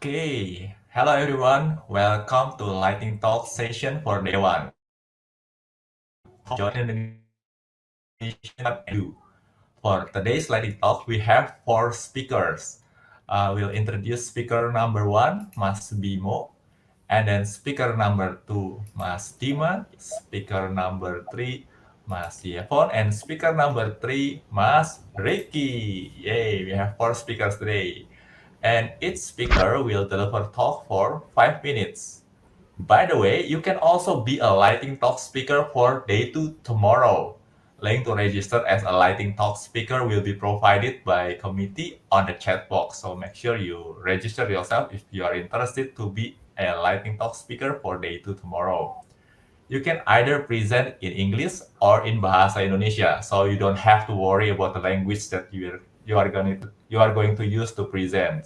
Okay, hello everyone. Welcome to Lightning Talk session for day one. Join Indonesia and For today's Lightning Talk, we have four speakers. We'll introduce speaker number one, Mas Bimo, and then speaker number two, Mas Dima, speaker number three, Mas Yevon, and speaker number three, Mas Ricky. Yay, we have four speakers today. And each speaker will deliver talk for 5 minutes. By the way, you can also be a Lightning Talk speaker for day 2 tomorrow. Link to register as a Lightning Talk speaker will be provided by committee on the chat box. So make sure you register yourself if you are interested to be a Lightning Talk speaker for day 2 tomorrow. You can either present in English or in Bahasa Indonesia, so you don't have to worry about the language that you are going to use to present.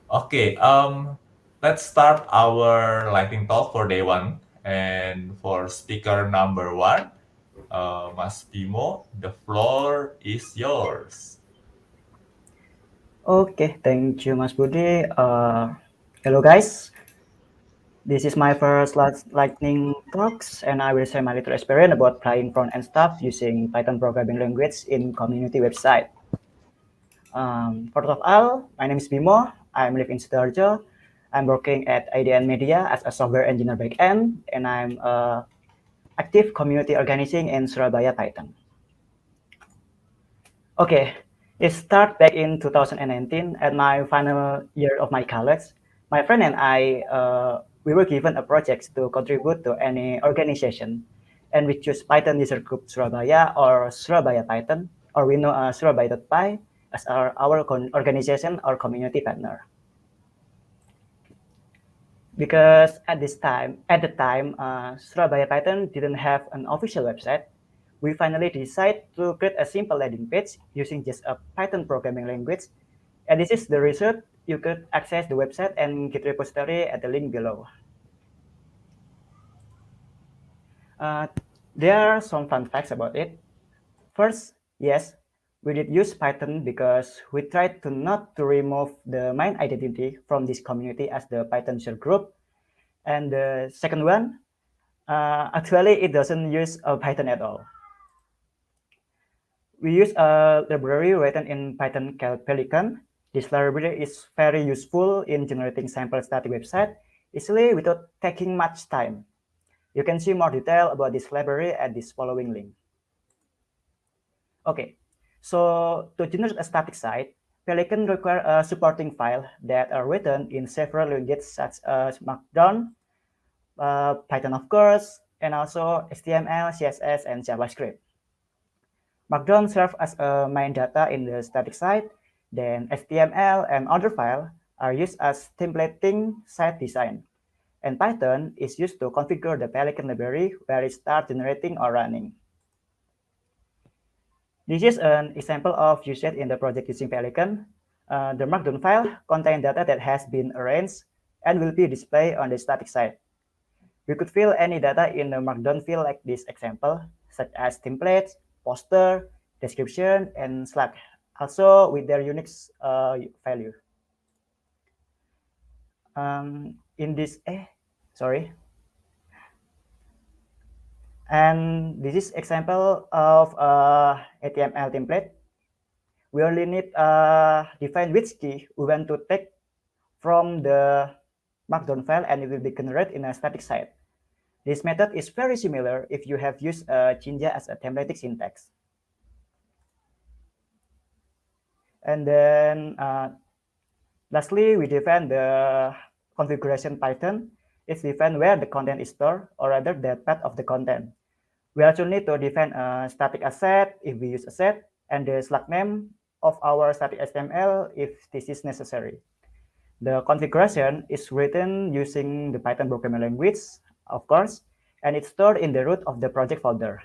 Okay, let's start our lightning talk for day one. And for speaker number one, Mas Bimo, the floor is yours. Okay, thank you, Mas Budi. Hello, guys. This is my first lightning talks, and I will share my little experience about playing front-end stuff using Python programming language in community website. First of all, my name is Bimo. I'm live in Sidoarjo. I'm working at IDN Media as a software engineer backend, and I'm active community organizing in Surabaya Python. Okay, it started back in 2019 at my final year of my college. My friend and I, we were given a project to contribute to any organization, and we choose Python User Group Surabaya or Surabaya Python, or we know Surabaya.py as our organization or community partner. Because at the time, Surabaya Python didn't have an official website, we finally decided to create a simple landing page using just a Python programming language. And this is the result. You could access the website and Git repository at the link below. There are some fun facts about it. First, yes, we did use Python because we tried to not to remove the main identity from this community as the Python shell group. And the second one, actually, it doesn't use Python at all. We use a library written in Python called Pelican. This library is very useful in generating sample static website easily without taking much time. You can see more detail about this library at this following link. Okay, so to generate a static site, Pelican requires a supporting file that are written in several languages such as Markdown, Python of course, and also HTML, CSS, and JavaScript. Markdown serves as a main data in the static site, then HTML and other files are used as templating site design. And Python is used to configure the Pelican library where it starts generating or running. This is an example of usage in the project using Pelican. The Markdown file contains data that has been arranged and will be displayed on the static site. We could fill any data in the Markdown field like this example, such as templates, poster, description, and Slack, also with their Unix value. In this, sorry. And this is example of HTML template. We only need define which key we want to take from the Markdown file, and it will be generated in a static site. This method is very similar if you have used Jinja as a templating syntax. And then lastly, we define the configuration Python. It's defined where the content is stored, or rather the path of the content. We also need to define a static asset if we use asset, and the slug name of our static HTML if this is necessary. The configuration is written using the Python programming language, of course, and it's stored in the root of the project folder.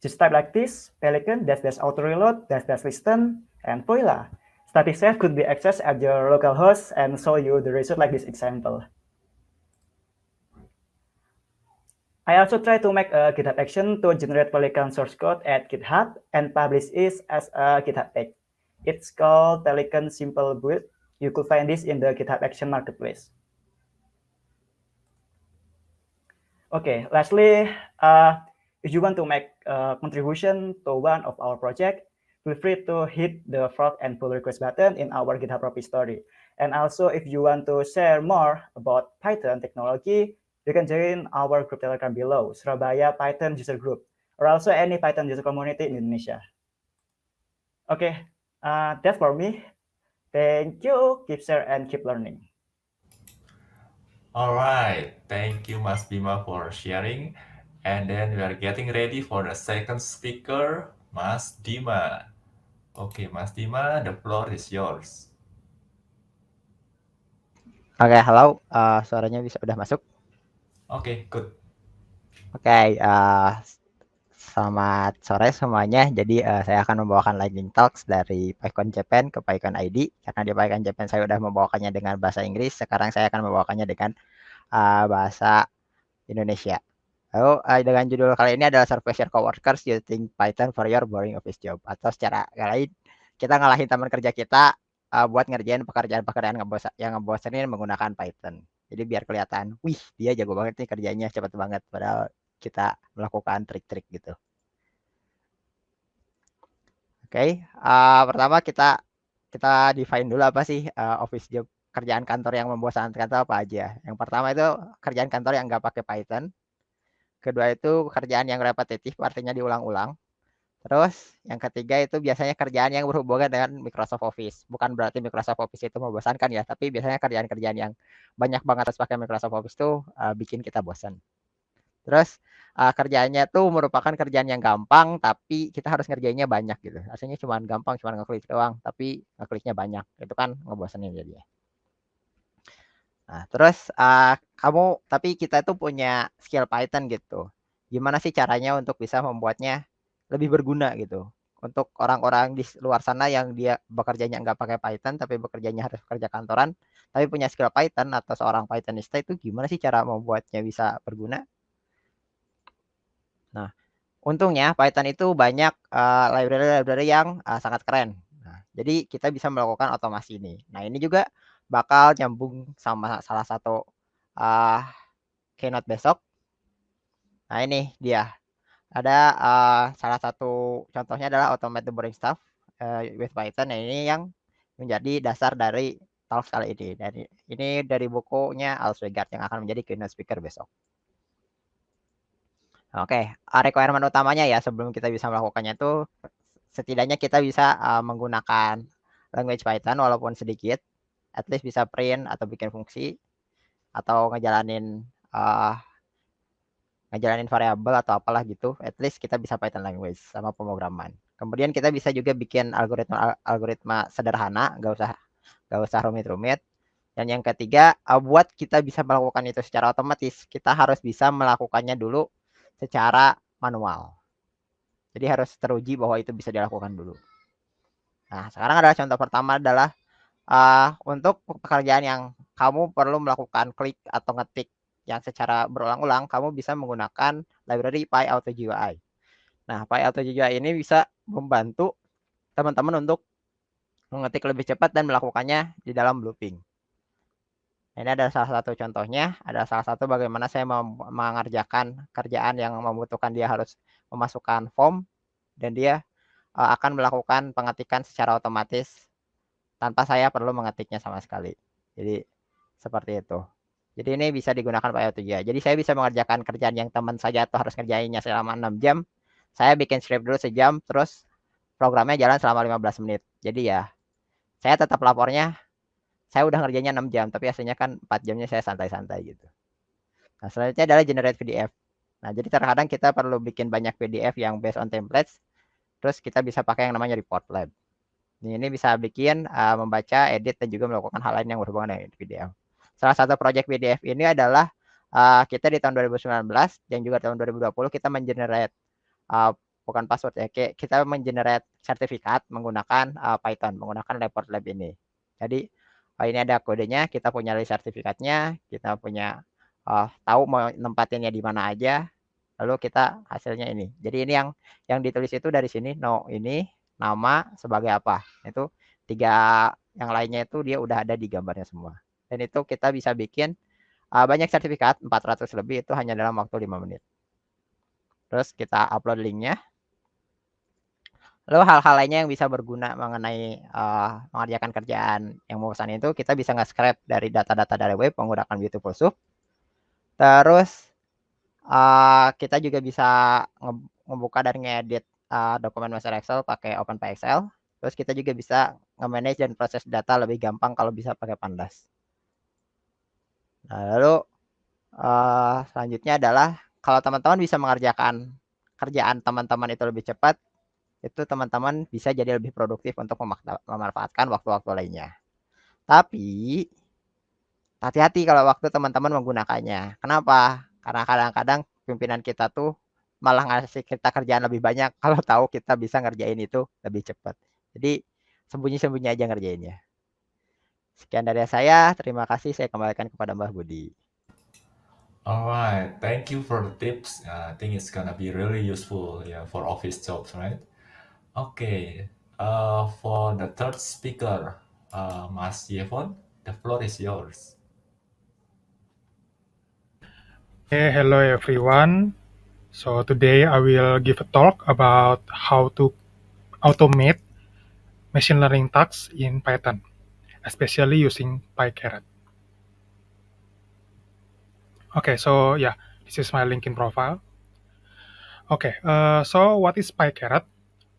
Just type like this, Pelican -- auto reload -- listen, and voila. Static site could be accessed at your local host and show you the result like this example. I also try to make a GitHub action to generate Pelican source code at GitHub and publish it as a GitHub page. It's called Pelican Simple Build. You could find this in the GitHub Action Marketplace. Okay, lastly, if you want to make a contribution to one of our project, feel free to hit the frog and pull request button in our GitHub repository. And also, if you want to share more about Python technology, you can join our group Telegram below, Surabaya Python User Group, or also any Python user community in Indonesia. Okay, that's for me. Thank you. Keep share and keep learning. All right, thank you, Mas Bima, for sharing. And then we are getting ready for the second speaker, Mas Dima. Okay, Mas Dima, the floor is yours. Oke, halo, suaranya udah masuk? Okay, good. Oke, selamat sore semuanya. Jadi saya akan membawakan Lightning Talks dari PyCon Japan ke PyCon ID. Karena di PyCon Japan saya udah membawakannya dengan bahasa Inggris, sekarang saya akan membawakannya dengan bahasa Indonesia. Lalu dengan judul kali ini adalah Surface Your Coworkers Using Python for Your Boring Office Job. Atau secara lain, kita ngalahin teman kerja kita buat ngerjain pekerjaan-pekerjaan yang ngebosenin menggunakan Python. Jadi biar kelihatan, wih dia jago banget nih kerjanya, cepet banget. Padahal kita melakukan trik-trik gitu. Oke, pertama kita define dulu apa sih office job, kerjaan kantor yang membosankan itu apa aja. Yang pertama itu kerjaan kantor yang nggak pakai Python. Kedua itu kerjaan yang repetitif, artinya diulang-ulang. Terus yang ketiga itu biasanya kerjaan yang berhubungan dengan Microsoft Office. Bukan berarti Microsoft Office itu membosankan ya, tapi biasanya kerjaan-kerjaan yang banyak banget harus pakai Microsoft Office tuh bikin kita bosan. Terus kerjaannya tuh merupakan kerjaan yang gampang, tapi kita harus ngerjainnya banyak gitu. Aslinya cuma gampang, cuma ngeklik doang, tapi ngekliknya banyak. Itu kan ngebosenin jadinya. Nah, terus tapi kita tuh punya skill Python gitu. Gimana sih caranya untuk bisa membuatnya lebih berguna gitu? Untuk orang-orang di luar sana yang dia bekerjanya nggak pakai Python, tapi bekerjanya harus kerja kantoran, tapi punya skill Python atau seorang Pythonista itu gimana sih cara membuatnya bisa berguna? Nah, untungnya Python itu banyak library-library yang sangat keren. Nah, jadi kita bisa melakukan otomasi ini. Nah, ini juga bakal nyambung sama salah satu keynote besok. Nah, ini dia. Ada salah satu contohnya adalah automate the boring stuff with Python. Nah, ini yang menjadi dasar dari talk kali ini. Dan ini dari bukunya Al Swigart yang akan menjadi keynote speaker besok. Oke, requirement utamanya ya sebelum kita bisa melakukannya itu setidaknya kita bisa menggunakan language Python walaupun sedikit, at least bisa print atau bikin fungsi atau ngejalanin variabel atau apalah gitu, at least kita bisa Python language sama pemrograman. Kemudian kita bisa juga bikin algoritma sederhana, nggak usah rumit-rumit. Dan yang ketiga, buat kita bisa melakukan itu secara otomatis, kita harus bisa melakukannya dulu secara manual. Jadi harus teruji bahwa itu bisa dilakukan dulu. Nah, sekarang adalah contoh pertama adalah untuk pekerjaan yang kamu perlu melakukan klik atau ngetik yang secara berulang-ulang, kamu bisa menggunakan library PyAutoGUI. Nah, PyAutoGUI ini bisa membantu teman-teman untuk mengetik lebih cepat dan melakukannya di dalam looping. Ini ada salah satu contohnya, ada salah satu bagaimana saya mengerjakan kerjaan yang membutuhkan dia harus memasukkan form dan dia akan melakukan pengetikan secara otomatis tanpa saya perlu mengetiknya sama sekali. Jadi seperti itu. Jadi ini bisa digunakan PyAutoGUI. Jadi saya bisa mengerjakan kerjaan yang teman saja atau harus ngerjainnya selama 6 jam. Saya bikin script dulu sejam, terus programnya jalan selama 15 menit. Jadi ya, saya tetap lapornya saya udah ngerjainnya 6 jam, tapi aslinya kan 4 jamnya saya santai-santai gitu. Nah, selanjutnya adalah generate PDF. Nah, jadi terkadang kita perlu bikin banyak PDF yang based on templates, terus kita bisa pakai yang namanya report lab. Ini bisa bikin, membaca, edit, dan juga melakukan hal lain yang berhubungan dengan PDF. Salah satu project PDF ini adalah kita di tahun 2019 dan juga tahun 2020 kita mengenerate bukan password ya, kita mengenerate sertifikat menggunakan Python, menggunakan report lab ini. Jadi ini ada kodenya, kita punya list sertifikatnya, kita punya tahu mau nempatinnya di mana aja, lalu kita hasilnya ini. Jadi ini yang ditulis itu dari sini, no ini, nama, sebagai apa. Itu 3 yang lainnya itu dia udah ada di gambarnya semua. Dan itu kita bisa bikin banyak sertifikat, 400 lebih itu hanya dalam waktu 5 menit. Terus kita upload linknya. Lalu hal-hal lainnya yang bisa berguna mengenai mengerjakan kerjaan yang membosankan itu kita bisa nge-scrape dari data-data dari web menggunakan Beautiful Soup. Terus kita juga bisa ngebuka dan ngedit dokumen master Excel pakai OpenPyXL. Terus kita juga bisa nge-manage dan proses data lebih gampang kalau bisa pakai Pandas. Nah, lalu selanjutnya adalah kalau teman-teman bisa mengerjakan kerjaan teman-teman itu lebih cepat, itu teman-teman bisa jadi lebih produktif untuk memanfaatkan waktu-waktu lainnya. Tapi hati-hati kalau waktu teman-teman menggunakannya. Kenapa? Karena kadang-kadang pimpinan kita tuh malah ngasih kita kerjaan lebih banyak kalau tahu kita bisa ngerjain itu lebih cepat. Jadi sembunyi-sembunyi aja ngerjainnya. Sekian dari saya, terima kasih. Saya kembalikan kepada Mbah Budi. Alright, thank you for the tips. I think it's gonna be really useful, yeah, for office jobs, right? Okay, for the third speaker, Mas Yevon, the floor is yours. Hey, hello everyone. So today I will give a talk about how to automate machine learning tasks in Python, especially using PyCaret. Okay, so yeah, this is my LinkedIn profile. Okay, so what is PyCaret?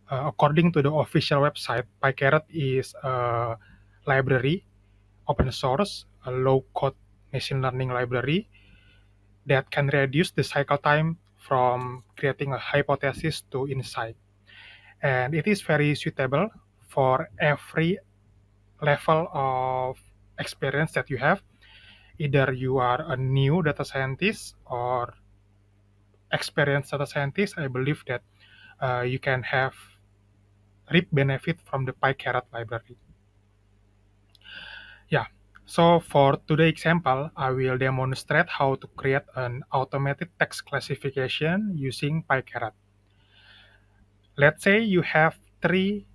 According to the official website, PyCaret is a library, open source, a low-code machine learning library that can reduce the cycle time from creating a hypothesis to insight. And it is very suitable for every level of experience that you have. Either you are a new data scientist or experienced data scientist, I believe that you can reap benefit from the PyCaret library. Yeah, so for today's example, I will demonstrate how to create an automated text classification using PyCaret. Let's say you have 3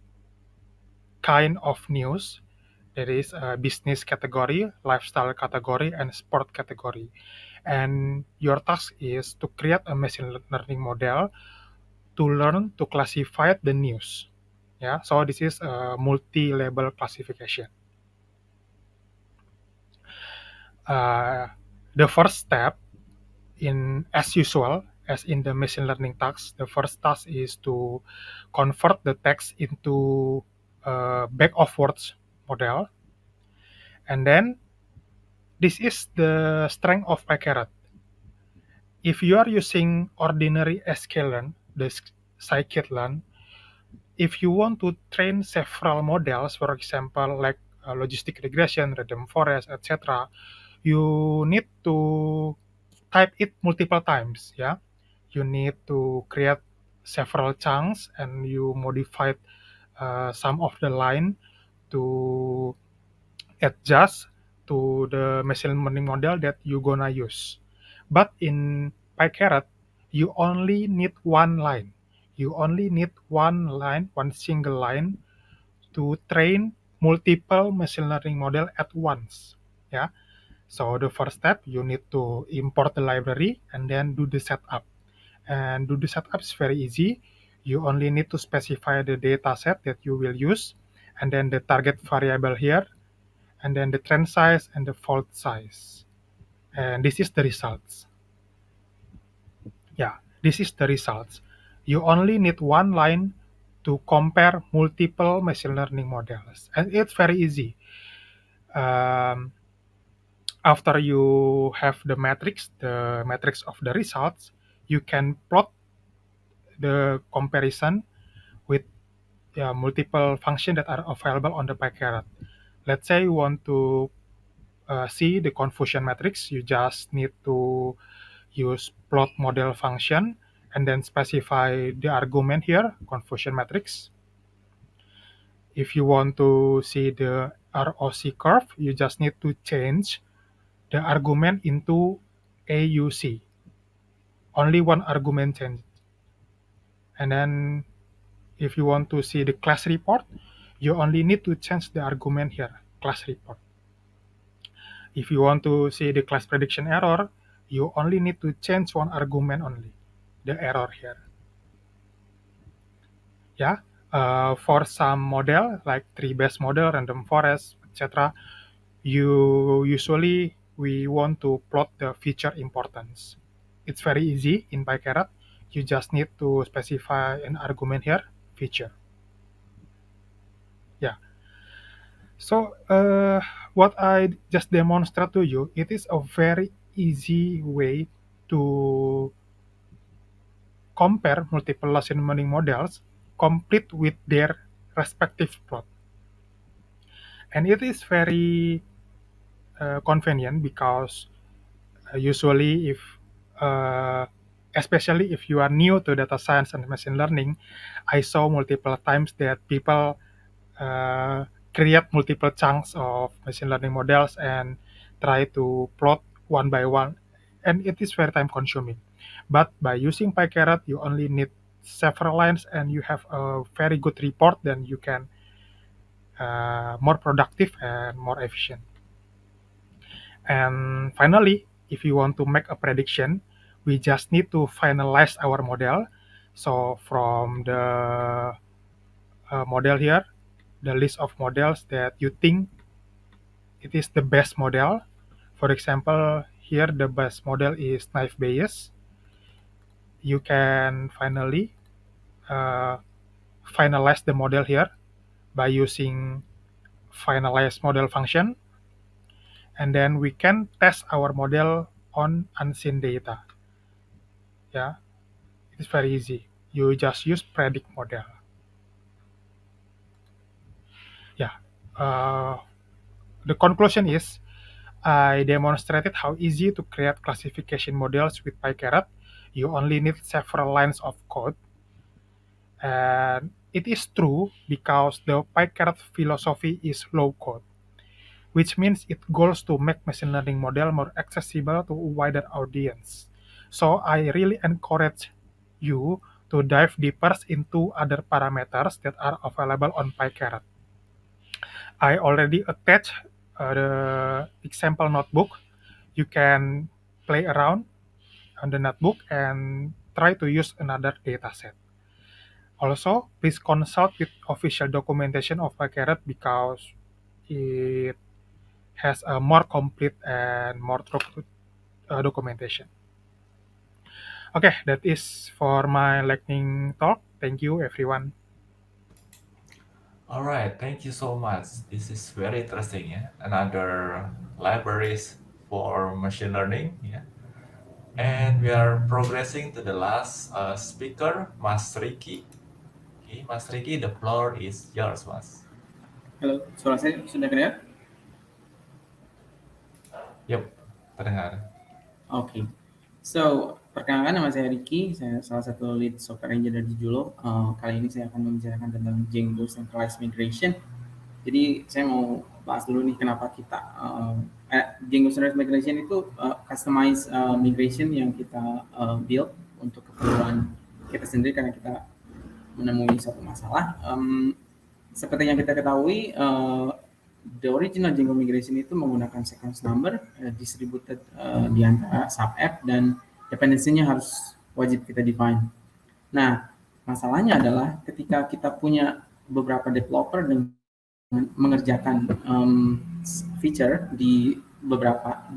kind of news. There is a business category, lifestyle category, and sport category. And your task is to create a machine learning model to learn to classify the news. Yeah, so this is a multi-level classification. The first step, as usual, as in the machine learning task, the first task is to convert the text into a back of words model. And then this is the strength of PyCaret. If you are using ordinary sklearn, the scikit-learn, if you want to train several models, for example, like logistic regression, random forest, etc., you need to type it multiple times. Yeah, you need to create several chunks and you modify some of the line to adjust to the machine learning model that you're gonna use. But in PyCaret, you only need one line. You only need one line, one single line to train multiple machine learning model at once. Yeah. So the first step, you need to import the library and then do the setup. And do the setup is very easy. You only need to specify the data set that you will use and then the target variable here and then the trend size and the fault size. And this is the results. Yeah, this is the results. You only need one line to compare multiple machine learning models. And it's very easy. After you have the matrix of the results, you can plot the comparison with multiple functions that are available on the PyCaret. Let's say you want to see the confusion matrix, you just need to use plot model function and then specify the argument here, confusion matrix. If you want to see the ROC curve, you just need to change the argument into AUC. Only one argument change. And then if you want to see the class report, you only need to change the argument here, class report. If you want to see the class prediction error, you only need to change one argument only, the error here. Yeah, for some model like tree-based model, random forest, etc., we want to plot the feature importance. It's very easy in PyCaret. You just need to specify an argument here, feature. Yeah. So what I just demonstrate to you, it is a very easy way to compare multiple machine learning models complete with their respective plot. And it is very convenient because usually especially if you are new to data science and machine learning, I saw multiple times that people create multiple chunks of machine learning models and try to plot one by one, and it is very time consuming. But by using PyCaret, you only need several lines and you have a very good report, then you can more productive and more efficient. And finally, if you want to make a prediction, we just need to finalize our model. So from the model here, the list of models that you think it is the best model. For example, here the best model is Naive Bayes. You can finally finalize the model here by using finalize model function, and then we can test our model on unseen data. Yeah, it's very easy. You just use predict model. Yeah. The conclusion is I demonstrated how easy to create classification models with PyCaret. You only need several lines of code. And it is true because the PyCaret philosophy is low code, which means it goes to make machine learning model more accessible to a wider audience. So I really encourage you to dive deeper into other parameters that are available on PyCaret. I already attached the example notebook. You can play around on the notebook and try to use another dataset. Also, please consult with official documentation of PyCaret because it has a more complete and more thorough documentation. Okay, that is for my lightning talk. Thank you, everyone. All right, thank you so much. This is very interesting. Yeah, another libraries for machine learning. Yeah, and we are progressing to the last speaker, Mas Ricky. Okay, Mas Ricky, the floor is yours, Mas. Halo, suara saya sudah dengar? Yep, terdengar. Oke. So, perkenalkan nama saya Ricky, saya salah satu lead software engineer di Julo. Kali ini saya akan membicarakan tentang Django Centralized Migration. Jadi, saya mau bahas dulu nih kenapa kita Django Centralized Migration itu customized migration yang kita build untuk keperluan kita sendiri karena kita menemui suatu masalah. Seperti yang kita ketahui, the original Django migration itu menggunakan sequence number distributed di antara sub-app dan dependensinya harus wajib kita define. Nah, masalahnya adalah ketika kita punya beberapa developer dengan mengerjakan feature di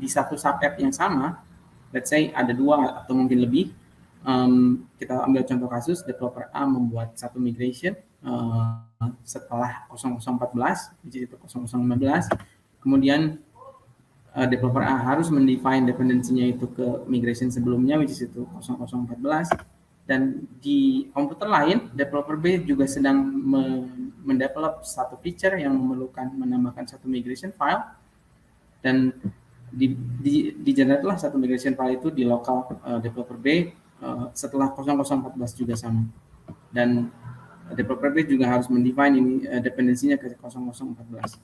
satu sub-app yang sama, let's say ada 2 atau mungkin lebih. Kita ambil contoh kasus, developer A membuat satu migration setelah 0014, which is 0015, kemudian developer A harus mendefine dependensinya itu ke migration sebelumnya, which is itu 0014, dan di komputer lain, developer B juga sedang mendevelop satu feature yang memerlukan menambahkan satu migration file, dan di generate lah satu migration file itu di lokal developer B setelah 0014 juga sama, dan developer B juga harus mendefine ini dependensinya ke 0014.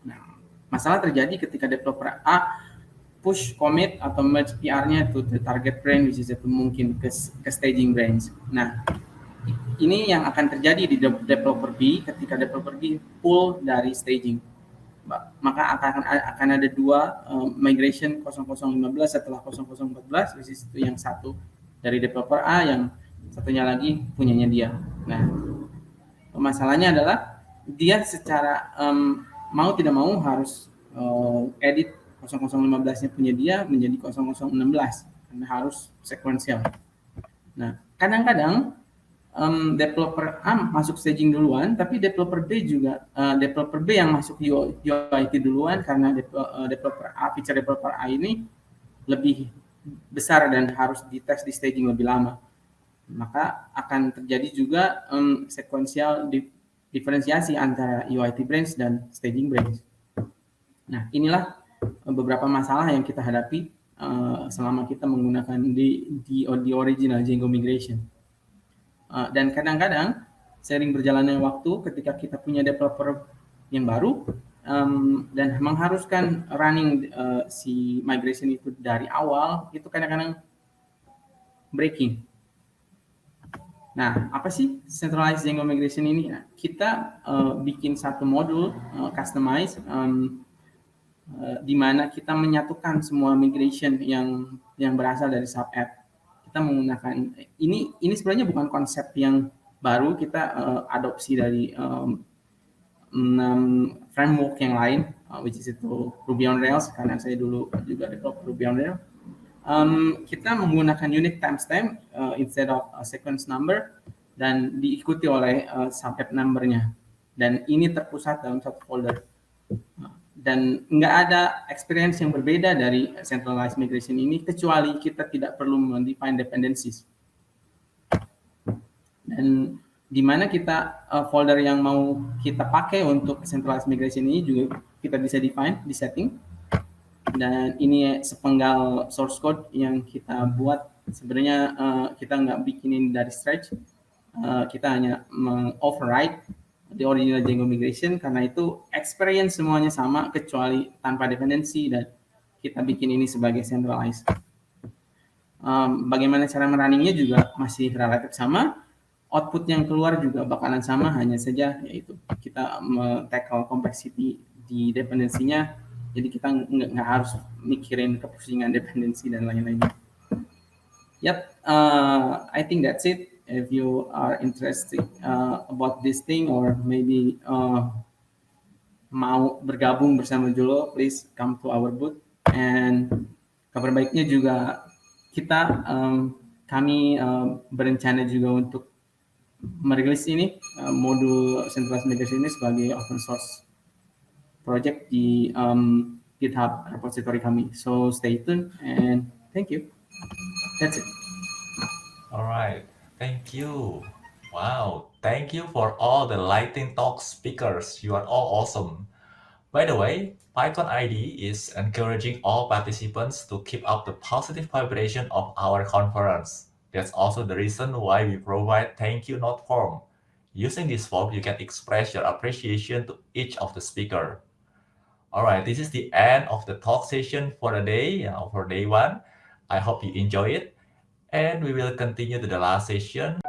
Nah, masalah terjadi ketika developer A push commit atau merge PR-nya to the target branch, which is itu mungkin ke staging branch. Nah, Ini yang akan terjadi di developer B ketika developer B pull dari staging. Maka akan ada dua migration 0015 setelah 0014, which is itu yang satu dari developer A, yang satunya lagi punyanya dia. Nah, masalahnya adalah dia secara mau tidak mau harus edit 0015-nya punya dia menjadi 0016 karena harus sekuensial. Nah, kadang-kadang developer A masuk staging duluan, tapi developer B juga developer B yang masuk UIT duluan karena developer A, feature developer A ini lebih besar dan harus dites di staging lebih lama. Maka akan terjadi juga sekuensial diferensiasi antara UIT branch dan staging branch. Nah, inilah beberapa masalah yang kita hadapi selama kita menggunakan di original Django migration. Dan kadang-kadang sering berjalannya waktu ketika kita punya developer yang baru dan mengharuskan running si migration itu dari awal, itu kadang-kadang breaking. Nah, apa sih centralized Django migration ini? Nah, kita bikin satu modul customize di mana kita menyatukan semua migration yang berasal dari sub app. Kita menggunakan ini sebenarnya bukan konsep yang baru, kita adopsi dari framework yang lain, which is itu Ruby on Rails, karena saya dulu juga develop Ruby on Rails. Kita menggunakan unique timestamp instead of sequence number dan diikuti oleh sub app number-nya, dan ini terpusat dalam satu folder. Dan nggak ada experience yang berbeda dari centralized migration ini kecuali kita tidak perlu mendefine dependencies. Dan di mana kita folder yang mau kita pakai untuk centralized migration ini juga kita bisa define di setting. Dan ini sepenggal source code yang kita buat. Sebenarnya kita nggak bikinin dari scratch, kita hanya override di original Django migration, karena itu experience semuanya sama kecuali tanpa dependensi, dan kita bikin ini sebagai centralized. Bagaimana cara merunningnya juga masih relatif sama, output yang keluar juga bakalan sama, hanya saja yaitu kita tackle complexity di dependensinya, jadi kita nggak harus mikirin kepusingan dependensi dan lain-lainnya. Yep, I think that's it. If you are interested about this thing, or maybe mau bergabung bersama Jolo, please come to our booth. And kabar baiknya juga kami berencana juga untuk merilis ini modul centralized migration ini sebagai open source project di GitHub repository kami. So stay tuned and thank you. That's it. All right. Thank you. Wow. Thank you for all the Lightning Talk speakers. You are all awesome. By the way, PyCon ID is encouraging all participants to keep up the positive vibration of our conference. That's also the reason why we provide thank you note form. Using this form, you can express your appreciation to each of the speaker. All right, this is the end of the talk session for the day, for day one. I hope you enjoy it. And we will continue to the last session